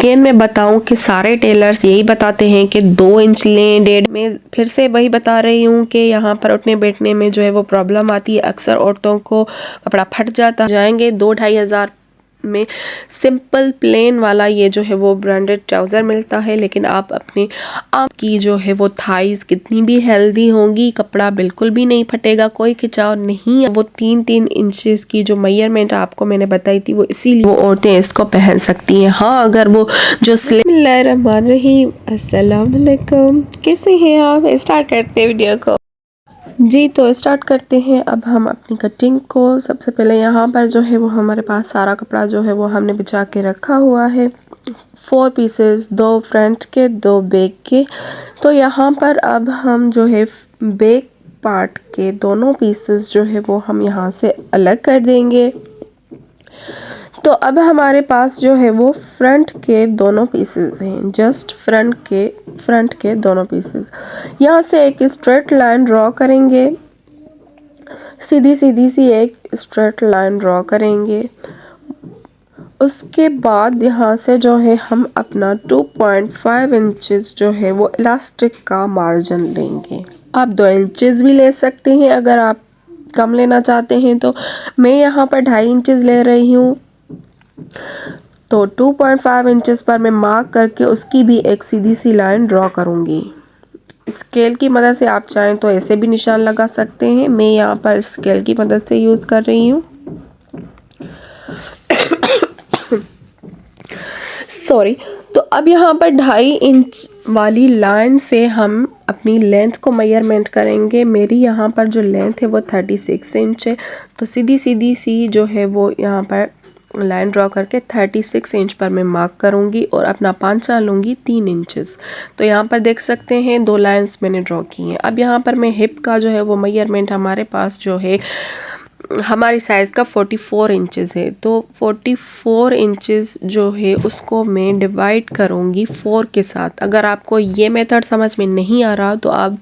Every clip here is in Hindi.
अगेन मैं बताऊं कि सारे टेलर्स यही बताते हैं कि 2 इंच लें, 1.5 में फिर से वही बता रही हूँ कि यहाँ पर उठने बैठने में जो है वो प्रॉब्लम आती है। अक्सर औरतों को कपड़ा फट जाता जाएंगे। 2-2.5 हज़ार में सिंपल प्लेन वाला ये जो है वो ब्रांडेड ट्राउज़र मिलता है। लेकिन आप अपने आपकी जो है वो थाइस कितनी भी हेल्दी होंगी, कपड़ा बिल्कुल भी नहीं फटेगा, कोई खिंचाव नहीं। वो 3-3 इंचेस की जो मेजरमेंट आपको मैंने बताई थी वो इसीलिए वो औरतें इसको पहन सकती हैं। हाँ, अगर वो जो बिस्मिल्लाहिर्रहमानिर्रहीम, अस्सलाम वालेकुम, कैसे हैं आप? स्टार्ट करते हैं वीडियो को जी। तो स्टार्ट करते हैं अब हम अपनी कटिंग को। सबसे पहले यहाँ पर जो है वो हमारे पास सारा कपड़ा जो है वो हमने बिछा के रखा हुआ है। 4 पीसेस, 2 फ्रंट के, 2 बैक के। तो यहाँ पर अब हम जो है बैक पार्ट के दोनों पीसेस जो है वो हम यहाँ से अलग कर देंगे। तो अब हमारे पास जो है वो फ्रंट के दोनों पीसेस हैं, जस्ट फ्रंट के दोनों पीसेस। यहाँ से एक स्ट्रेट लाइन ड्रॉ करेंगे, सीधी सीधी सी एक स्ट्रेट लाइन ड्रॉ करेंगे। उसके बाद यहाँ से जो है हम अपना 2.5 इंचेस जो है वो इलास्टिक का मार्जिन लेंगे। आप 2 इंचेस भी ले सकते हैं अगर आप कम लेना चाहते हैं तो। मैं यहाँ पर 2.5 इंचेस ले रही हूँ। तो 2.5 इंचेस पर मैं मार्क करके उसकी भी एक सीधी सी लाइन ड्रॉ करूँगी। स्केल की मदद से आप चाहें तो ऐसे भी निशान लगा सकते हैं। मैं यहाँ पर स्केल की मदद से यूज़ कर रही हूँ। सॉरी। तो अब यहाँ पर 2.5 इंच वाली लाइन से हम अपनी लेंथ को मेजरमेंट करेंगे। मेरी यहाँ पर जो लेंथ है वो 36 इंच है। तो सीधी सीधी सी जो है वो यहाँ पर लाइन ड्रॉ करके 36 इंच पर मैं मार्क करूँगी और अपना पांचा लूँगी 3 इंचेस। तो यहाँ पर देख सकते हैं 2 लाइंस मैंने ड्रॉ की हैं। अब यहाँ पर मैं हिप का जो है वो मेजरमेंट हमारे पास जो है हमारी साइज़ का 44 इंचेस है। तो 44 इंचेस जो है उसको मैं डिवाइड करूँगी 4 के साथ। अगर आपको ये मेथड समझ में नहीं आ रहा तो आप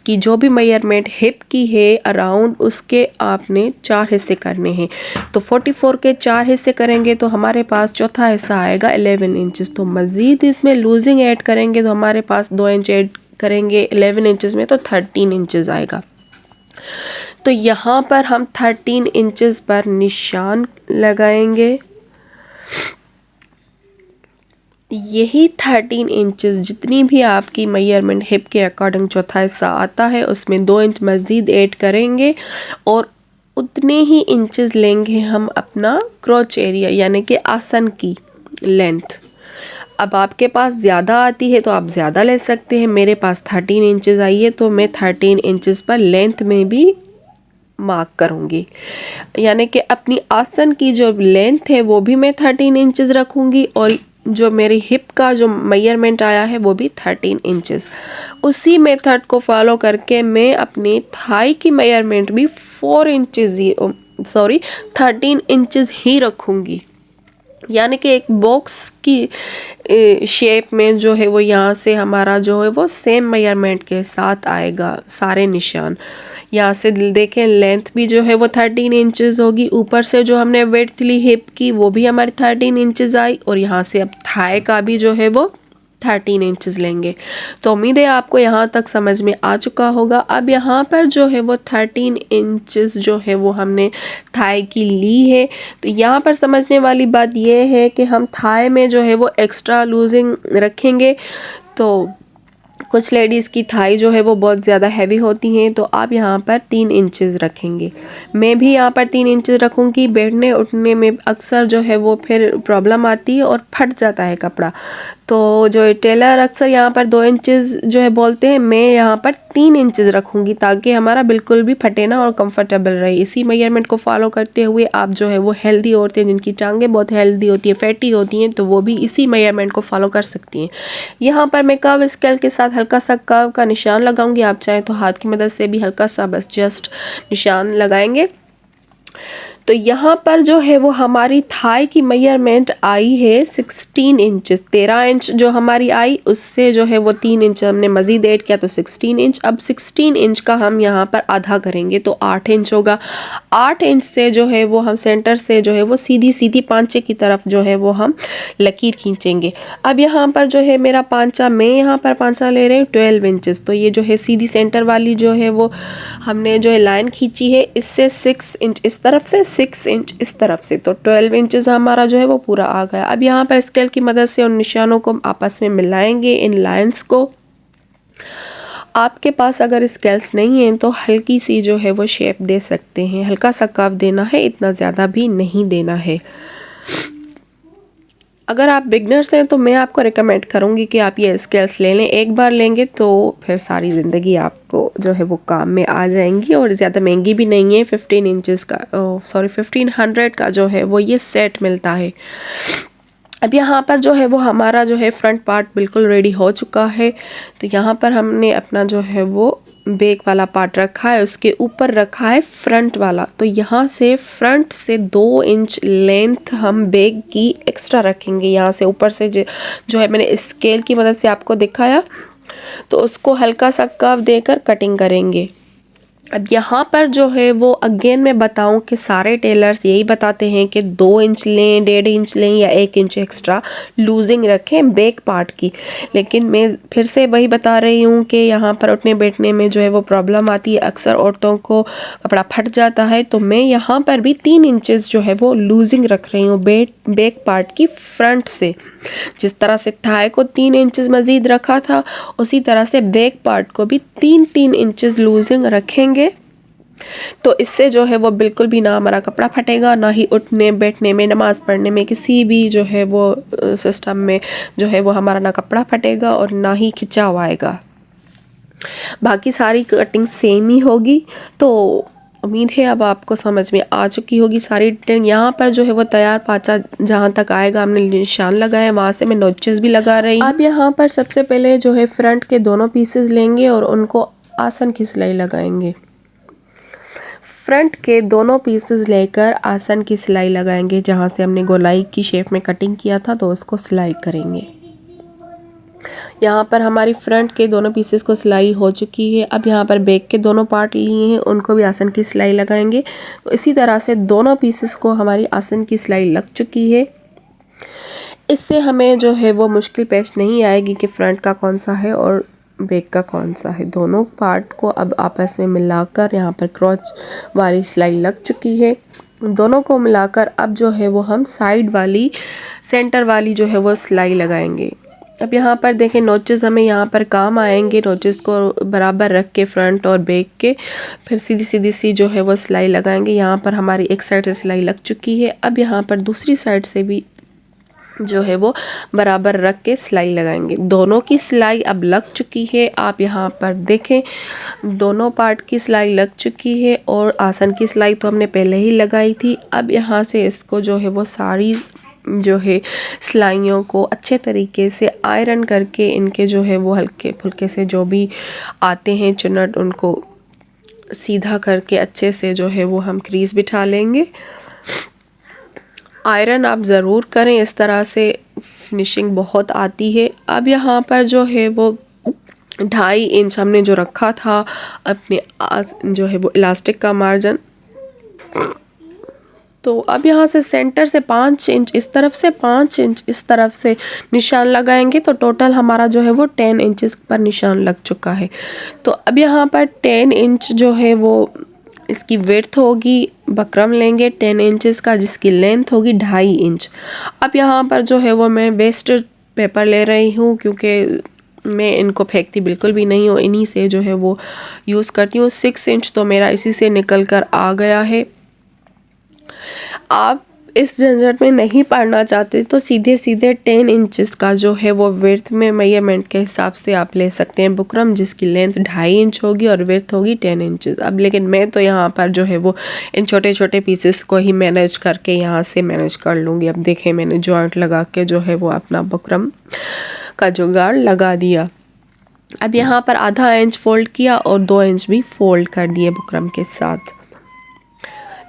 की जो भी मेजरमेंट हिप की है अराउंड उसके आपने 4 हिस्से करने हैं। तो 44 के 4 हिस्से करेंगे तो हमारे पास चौथा हिस्सा आएगा 11 इंचेस। तो मज़ीद इसमें लूजिंग ऐड करेंगे तो हमारे पास 2 इंच ऐड करेंगे 11 इंचेस में तो 13 इंचेस आएगा। तो यहाँ पर हम 13 इंचेस पर निशान लगाएंगे। यही 13 इंचेस जितनी भी आपकी मेजरमेंट हिप के अकॉर्डिंग चौथा हिस्सा आता है उसमें 2 इंच मज़ीद ऐड करेंगे और उतने ही इंचेस लेंगे हम अपना क्रोच एरिया यानी कि आसन की लेंथ। अब आपके पास ज़्यादा आती है तो आप ज़्यादा ले सकते हैं। मेरे पास 13 इंचेस आई है तो मैं 13 इंचेस पर लेंथ में भी मार्क करूँगी। यानी कि अपनी आसन की जो लेंथ है वो भी मैं 13 इंचेस रखूँगी और जो मेरी हिप का जो मेजरमेंट आया है वो भी 13 इंचेस। उसी मेथड को फॉलो करके मैं अपनी थाई की मेजरमेंट भी 13 इंचेस ही रखूँगी। यानी कि एक बॉक्स की शेप में जो है वो यहाँ से हमारा जो है वो सेम मेजरमेंट के साथ आएगा सारे निशान। यहाँ से देखें लेंथ भी जो है वो 13 इंचेस होगी। ऊपर से जो हमने विड्थ ली हिप की वो भी हमारी 13 इंचेस आई और यहाँ से अब थाई का भी जो है वो 13 इंचेस लेंगे। तो उम्मीद है आपको यहाँ तक समझ में आ चुका होगा। अब यहाँ पर जो है वो 13 इंचेस जो है वो हमने थाई की ली है। तो यहाँ पर समझने वाली बात ये है कि हम थाई में जो है वो एक्स्ट्रा लूजिंग रखेंगे। तो कुछ लेडीज़ की थाई जो है वो बहुत ज़्यादा हैवी होती हैं तो आप यहाँ पर 3 इंचेस रखेंगे। मैं भी यहाँ पर 3 इंचेस रखूँगी। बैठने उठने में अक्सर जो है वो फिर प्रॉब्लम आती है और फट जाता है कपड़ा। तो जो टेलर अक्सर यहाँ पर 2 इंचेस जो है बोलते हैं, मैं यहाँ पर 3 इंचेस रखूँगी ताकि हमारा बिल्कुल भी फटे ना और कंफर्टेबल रहे। इसी मेजरमेंट को फॉलो करते हुए आप जो है वो हेल्दी औरतें जिनकी टांगें बहुत हेल्दी होती हैं, फैटी होती हैं, तो वो भी इसी मेजरमेंट को फॉलो कर सकती हैं। यहाँ पर मैं कर्व स्केल के साथ हल्का सा कर्व का निशान लगाऊंगी। आप चाहें तो हाथ की मदद से भी हल्का सा बस जस्ट निशान लगाएंगे। तो यहाँ पर जो है वो हमारी थाई की मेजरमेंट आई है 16 इंचेस। 13 इंच जो हमारी आई, उससे जो है वो 3 इंच हमने मज़ीद ऐड किया तो 16 इंच। अब 16 इंच का हम यहाँ पर आधा करेंगे तो 8 इंच होगा। 8 इंच से जो है वो हम सेंटर से जो है वो सीधी सीधी पांचे की तरफ जो है वो हम लकीर खींचेंगे। अब यहाँ पर जो है मेरा पांचा, मैं यहाँ पर पांचा ले रही हूँ 12 इंचेस। तो ये जो है सीधी सेंटर वाली जो है वो हमने जो है लाइन खींची है, इससे 6 इंच इस तरफ से, 6 इंच इस तरफ से, तो 12 इंचेस हमारा जो है वो पूरा आ गया। अब यहाँ पर स्केल की मदद से उन निशानों को आपस में मिलाएंगे, इन लाइंस को। आपके पास अगर स्केल्स नहीं हैं तो हल्की सी जो है वो शेप दे सकते हैं, हल्का सा कर्व देना है, इतना ज़्यादा भी नहीं देना है। अगर आप बिगनर्स हैं तो मैं आपको रिकमेंड करूँगी कि आप ये स्केल्स ले लें। एक बार लेंगे तो फिर सारी ज़िंदगी आपको जो है वो काम में आ जाएंगी, और ज़्यादा महंगी भी नहीं है। 15 इंचेस का 1500 का जो है वो ये सेट मिलता है। अब यहाँ पर जो है वो हमारा जो है फ्रंट पार्ट बिल्कुल रेडी हो चुका है। तो यहाँ पर हमने अपना जो है वो बैक वाला पार्ट रखा है, उसके ऊपर रखा है फ्रंट वाला। तो यहाँ से फ्रंट से 2 इंच लेंथ हम बैक की एक्स्ट्रा रखेंगे। यहाँ से ऊपर से जो है मैंने स्केल की मदद से आपको दिखाया, तो उसको हल्का सा कर्व देकर कटिंग करेंगे। अब यहाँ पर जो है वो अगेन मैं बताऊं कि सारे टेलर्स यही बताते हैं कि 2 इंच लें, 1.5 इंच लें या 1 इंच एक्स्ट्रा लूजिंग रखें बैक पार्ट की। लेकिन मैं फिर से वही बता रही हूँ कि यहाँ पर उठने बैठने में जो है वो प्रॉब्लम आती है, अक्सर औरतों को कपड़ा फट जाता है। तो मैं यहाँ पर भी 3 इंचेस जो है वो लूजिंग रख रही हूँ बैक पार्ट की फ्रंट से। जिस तरह से थाई को 3 इंचेस मज़ीद रखा था, उसी तरह से बैक पार्ट को भी 3-3 इंचेस लूजिंग रखेंगे। तो इससे जो है वो बिल्कुल भी ना हमारा कपड़ा फटेगा, ना ही उठने बैठने में, नमाज पढ़ने में, किसी भी जो है वो सिस्टम में जो है वो हमारा ना कपड़ा फटेगा और ना ही खिंचाव आएगा। बाकी सारी कटिंग सेम ही होगी। तो उम्मीद है अब आपको समझ में आ चुकी होगी सारी डिटेल। यहाँ पर जो है वो तैयार पांचा जहाँ तक आएगा हमने निशान लगाए, वहाँ से मैं नोचेस भी लगा रही हूँ। अब यहाँ पर सबसे पहले जो है फ्रंट के दोनों पीसेस लेंगे और उनको आसन की सिलाई लगाएंगे। फ्रंट के दोनों पीसेस लेकर आसन की सिलाई लगाएंगे। जहाँ से हमने गोलाई की शेप में कटिंग किया था तो उसको सिलाई करेंगे। यहाँ पर हमारी फ्रंट के दोनों पीसेस को सिलाई हो चुकी है। अब यहाँ पर बैक के दोनों पार्ट लिए हैं, उनको भी आसन की सिलाई लगाएंगे। तो इसी तरह से दोनों पीसेस को हमारी आसन की सिलाई लग चुकी है। इससे हमें जो है वो मुश्किल पेश नहीं आएगी कि फ्रंट का कौन सा है और बैक का कौन सा है। दोनों पार्ट को अब आपस में मिलाकर यहाँ पर क्रॉच वाली सिलाई लग चुकी है। दोनों को मिलाकर अब जो है वो हम साइड वाली, सेंटर वाली जो है वो सिलाई लगाएंगे। अब यहाँ पर देखें नोचेस हमें यहाँ पर काम आएंगे। नोचेस को बराबर रख के फ्रंट और बैक के फिर सीधी सीधी सी जो है वो सिलाई लगाएंगे। यहाँ पर हमारी एक साइड से सिलाई लग चुकी है। अब यहाँ पर दूसरी साइड से भी जो है वो बराबर रख के सिलाई लगाएंगे। दोनों की सिलाई अब लग चुकी है। आप यहाँ पर देखें दोनों पार्ट की सिलाई लग चुकी है और आसन की सिलाई तो हमने पहले ही लगाई थी। अब यहाँ से इसको जो है वो सारी जो है सिलाइयों को अच्छे तरीके से आयरन करके इनके जो है वो हल्के फुल्के से जो भी आते हैं चुनट, उनको सीधा करके अच्छे से जो है वो हम क्रीज बिठा लेंगे। आयरन आप ज़रूर करें, इस तरह से फिनिशिंग बहुत आती है। अब यहाँ पर जो है वो 2.5 इंच हमने जो रखा था अपने जो है वो इलास्टिक का मार्जिन, तो अब यहाँ से सेंटर से 5 इंच इस तरफ से, 5 इंच इस तरफ से निशान लगाएंगे। तो टोटल हमारा जो है वो 10 इंचेस पर निशान लग चुका है। तो अब यहाँ पर 10 इंच जो है वो इसकी विड्थ होगी, बकरम लेंगे 10 इंचेस का, जिसकी लेंथ होगी 2.5 इंच। अब यहाँ पर जो है वो मैं वेस्ट पेपर ले रही हूँ, क्योंकि मैं इनको फेंकती बिल्कुल भी नहीं हूँ, इन्हीं से जो है वो यूज़ करती हूँ। 6 इंच तो मेरा इसी से निकल कर आ गया है। आप इस झंझट में नहीं पढ़ना चाहते तो सीधे सीधे 10 इंचेस का जो है वो विड्थ में मेजरमेंट के हिसाब से आप ले सकते हैं बुकरम, जिसकी लेंथ 2.5 इंच होगी और विड्थ होगी 10 इंचेस। अब लेकिन मैं तो यहाँ पर जो है वो इन छोटे छोटे पीसेस को ही मैनेज करके यहाँ से मैनेज कर लूँगी। अब देखें मैंने जॉइंट लगा के जो है वो अपना बुकरम का जुगाड़ लगा दिया। अब यहाँ पर आधा इंच फोल्ड किया और 2 इंच भी फोल्ड कर दिए बुकरम के साथ।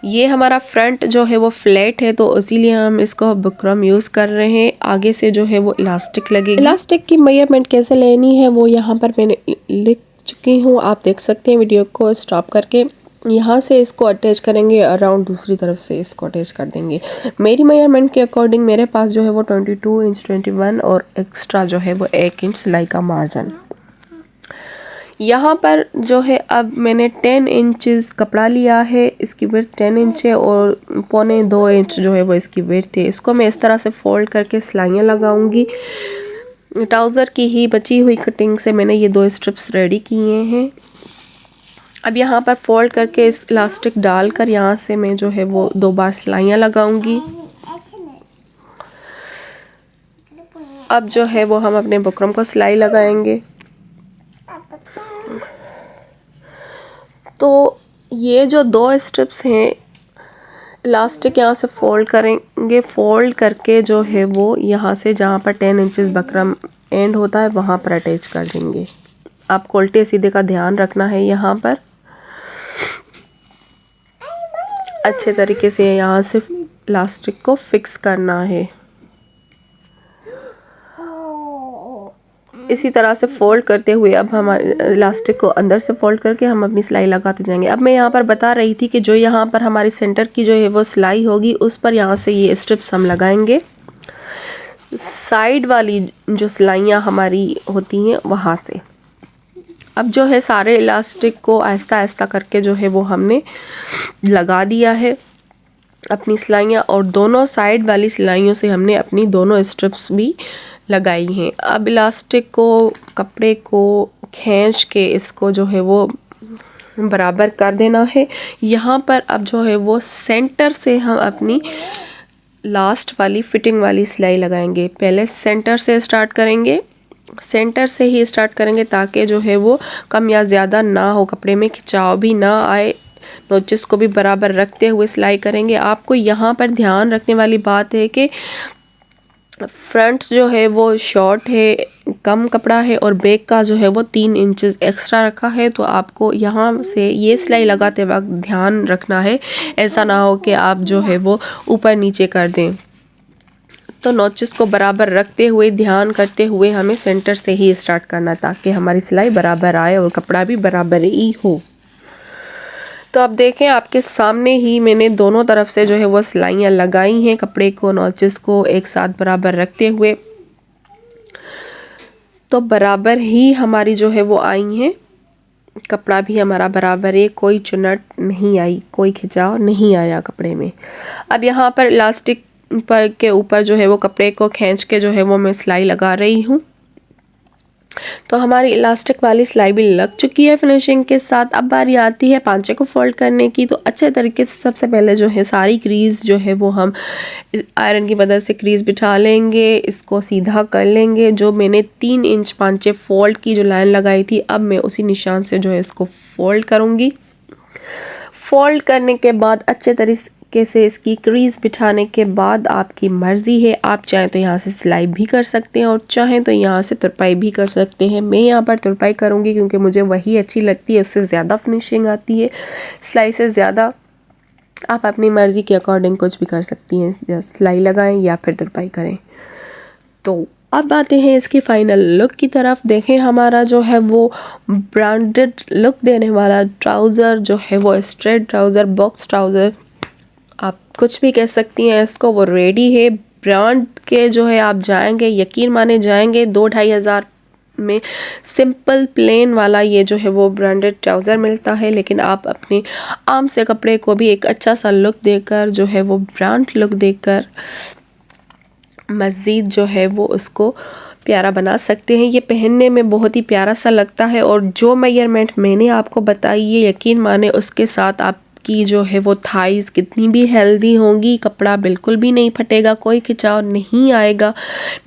ये हमारा फ्रंट जो है वो फ्लैट है, तो इसीलिए हम इसको बुकरम यूज़ कर रहे हैं। आगे से जो है वो इलास्टिक लगेगी। इलास्टिक की मेजरमेंट कैसे लेनी है वो यहाँ पर मैंने लिख चुकी हूँ, आप देख सकते हैं वीडियो को स्टॉप करके। यहाँ से इसको अटैच करेंगे, अराउंड दूसरी तरफ से इसको अटैच कर देंगे। मेरी मेजरमेंट के अकॉर्डिंग मेरे पास जो है वो 22 इंच 21 और एक्स्ट्रा जो है वो 1 इंच सिलाई का मार्जिन। यहाँ पर जो है अब मैंने 10 इंचेस कपड़ा लिया है, इसकी विड्थ 10 इंच है और 1.25 इंच जो है वो इसकी विड्थ है। इसको मैं इस तरह से फोल्ड करके सिलाइयाँ लगाऊंगी। ट्राउज़र की ही बची हुई कटिंग से मैंने ये 2 स्ट्रिप्स रेडी किए हैं। अब यहाँ पर फोल्ड करके इस इलास्टिक डालकर यहाँ से मैं जो है वो 2 बार सिलाइयाँ लगाऊंगी। अब जो है वो हम अपने बुकरम को सिलाई लगाएंगे। तो ये जो 2 स्ट्रिप्स हैं, इलास्टिक यहाँ से फोल्ड करेंगे, फोल्ड करके जो है वो यहाँ से जहाँ पर 10 इंचेस बकरम एंड होता है वहाँ पर अटैच कर देंगे। आपको उल्टे सीधे का ध्यान रखना है। यहाँ पर अच्छे तरीके से यहाँ से इलास्टिक को फिक्स करना है। इसी तरह से फोल्ड करते हुए अब हमारे इलास्टिक को अंदर से फोल्ड करके हम अपनी सिलाई लगाते जाएंगे। अब मैं यहाँ पर बता रही थी कि जो यहाँ पर हमारी सेंटर की जो है वो सिलाई होगी उस पर यहाँ से ये स्ट्रिप्स हम लगाएंगे। साइड वाली जो सिलाइयाँ हमारी होती हैं वहाँ से अब जो है सारे इलास्टिक को आहिस्ता आहिस्ता करके जो है वो हमने लगा दिया है अपनी सिलाइयाँ, और दोनों साइड वाली सिलाइयों से हमने अपनी दोनों स्ट्रिप्स भी लगाई हैं। अब इलास्टिक को कपड़े को खींच के इसको जो है वो बराबर कर देना है। यहाँ पर अब जो है वो सेंटर से हम अपनी लास्ट वाली फिटिंग वाली सिलाई लगाएंगे। पहले सेंटर से स्टार्ट करेंगे, सेंटर से ही स्टार्ट करेंगे ताकि जो है वो कम या ज़्यादा ना हो, कपड़े में खिंचाव भी ना आए। नोचेस को भी बराबर रखते हुए सिलाई करेंगे। आपको यहाँ पर ध्यान रखने वाली बात है कि फ्रंट जो है वो शॉर्ट है, कम कपड़ा है, और बैक का जो है वो 3 इंचेस एक्स्ट्रा रखा है। तो आपको यहाँ से ये सिलाई लगाते वक्त ध्यान रखना है, ऐसा ना हो कि आप जो है वो ऊपर नीचे कर दें। तो नोचेस को बराबर रखते हुए ध्यान करते हुए हमें सेंटर से ही स्टार्ट करना ताकि हमारी सिलाई बराबर आए और कपड़ा भी बराबर ही हो। तो अब देखें आपके सामने ही मैंने दोनों तरफ से जो है वो सिलाइयाँ लगाई हैं, कपड़े को नोचेस को एक साथ बराबर रखते हुए। तो बराबर ही हमारी जो है वो आई हैं, कपड़ा भी हमारा बराबर है, कोई चुनट नहीं आई, कोई खिंचाव नहीं आया कपड़े में। अब यहाँ पर इलास्टिक पर के ऊपर जो है वो कपड़े को खींच के जो है वो मैं सिलाई लगा रही हूँ। तो हमारी इलास्टिक वाली सिलाई भी लग चुकी है फिनिशिंग के साथ। अब बारी आती है पांचे को फोल्ड करने की। तो अच्छे तरीके से सबसे पहले जो है सारी क्रीज जो है वो हम आयरन की मदद से क्रीज बिठा लेंगे, इसको सीधा कर लेंगे। जो मैंने 3 इंच पांचे फोल्ड की जो लाइन लगाई थी, अब मैं उसी निशान से जो है इसको फोल्ड करूँगी। फोल्ड करने के बाद अच्छे तरीके से इसकी क्रीज बिठाने के बाद आपकी मर्ज़ी है, आप चाहें तो यहाँ से सिलाई भी कर सकते हैं और चाहें तो यहाँ से तुरपाई भी कर सकते हैं। मैं यहाँ पर तुरपाई करूँगी क्योंकि मुझे वही अच्छी लगती है, उससे ज़्यादा फिनिशिंग आती है सिलाई से ज़्यादा। आप अपनी मर्ज़ी के अकॉर्डिंग कुछ भी कर सकती हैं, या सिलाई लगाएं या फिर तुरपाई करें। तो अब आते हैं इसकी फाइनल लुक की तरफ। देखें हमारा जो है वो ब्रांडेड लुक देने वाला ट्राउज़र जो है वो स्ट्रेट ट्राउज़र, बॉक्स ट्राउज़र, आप कुछ भी कह सकती हैं इसको, वो रेडी है। ब्रांड के जो है आप जाएंगे, यकीन माने जाएंगे 2-2.5 हज़ार में सिंपल प्लेन वाला ये जो है वो ब्रांडेड ट्राउज़र मिलता है। लेकिन आप अपने आम से कपड़े को भी एक अच्छा सा लुक देकर जो है वो ब्रांड लुक देकर मज़ीद जो है वो उसको प्यारा बना सकते हैं। ये पहनने में बहुत ही प्यारा सा लगता है, और जो मेजरमेंट मैंने आपको बताई है यकीन माने उसके साथ आपकी जो है वो थाइज़ कितनी भी हेल्दी होंगी, कपड़ा बिल्कुल भी नहीं फटेगा, कोई खिंचाव नहीं आएगा।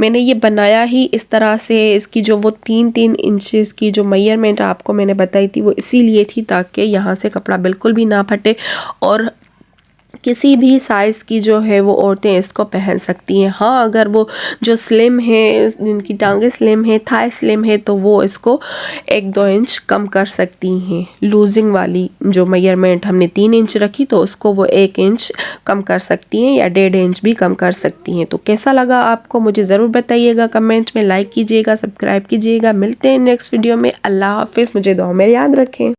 मैंने ये बनाया ही इस तरह से, इसकी जो वो 3-3 इंचेस की जो मेजरमेंट आपको मैंने बताई थी वो इसीलिए थी ताकि यहाँ से कपड़ा बिल्कुल भी ना फटे और किसी भी साइज़ की जो है वो औरतें इसको पहन सकती हैं। हाँ, अगर वो जो स्लिम है, जिनकी टांगें स्लिम है, थाई स्लिम है, तो वो इसको 1-2 इंच कम कर सकती हैं। लूजिंग वाली जो मेजरमेंट हमने 3 इंच रखी, तो उसको वो 1 इंच कम कर सकती हैं या 1.5 इंच भी कम कर सकती हैं। तो कैसा लगा आपको मुझे ज़रूर बताइएगा कमेंट में, लाइक कीजिएगा, सब्सक्राइब कीजिएगा। मिलते हैं नेक्स्ट वीडियो में। अल्लाह हाफ़िज़। मुझे दुआ में याद रखें।